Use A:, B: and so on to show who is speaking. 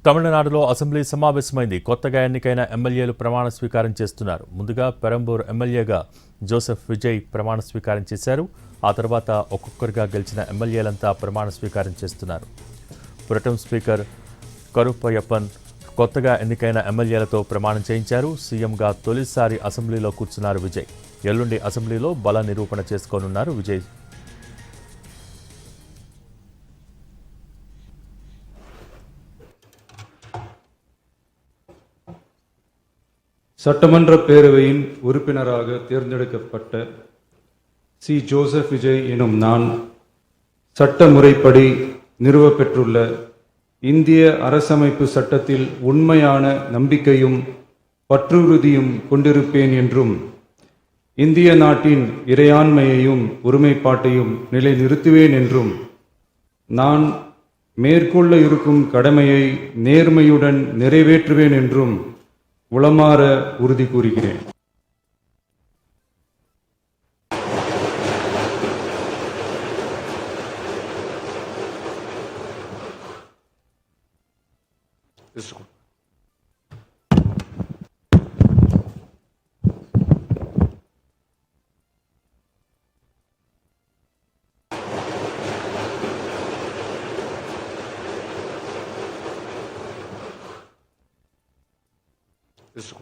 A: తమిళనాడులో అసెంబ్లీ సమావేశమైంది. కొత్తగా ఎన్నికైన ఎమ్మెల్యేలు ప్రమాణ స్వీకారం చేస్తున్నారు. ముందుగా పెరంబూర్ ఎమ్మెల్యేగా జోసెఫ్ విజయ్ ప్రమాణ స్వీకారం చేశారు. ఆ తర్వాత ఒక్కొక్కరుగా గెలిచిన ఎమ్మెల్యేలంతా ప్రమాణ స్వీకారం చేస్తున్నారు. ప్రొటెం స్పీకర్ కరుప్పయ్యప్పన్ కొత్తగా ఎన్నికైన ఎమ్మెల్యేలతో ప్రమాణం చేయించారు. సీఎంగా తొలిసారి అసెంబ్లీలో కూర్చున్నారు విజయ్. ఎల్లుండి అసెంబ్లీలో బల నిరూపణ చేసుకోనున్నారు విజయ్.
B: சட்டமன்ற பேரவையின் உறுப்பினராக தேர்ந்தெடுக்கப்பட்ட சி ஜோசப் விஜய் எனும் நான் சட்ட முறைப்படி நிறுவப்பெற்றுள்ள இந்திய அரசமைப்பு சட்டத்தில் உண்மையான நம்பிக்கையும் பற்றுறுதியும் கொண்டிருப்பேன் என்றும் இந்திய நாட்டின் இறையாண்மையையும் ஒருமைப்பாட்டையும் நிலைநிறுத்துவேன் என்றும் நான் மேற்கொள்ள இருக்கும் கடமையை நேர்மையுடன் நிறைவேற்றுவேன் என்றும் உளமாற உறுதி கூறுகிறேன்.
C: Isso.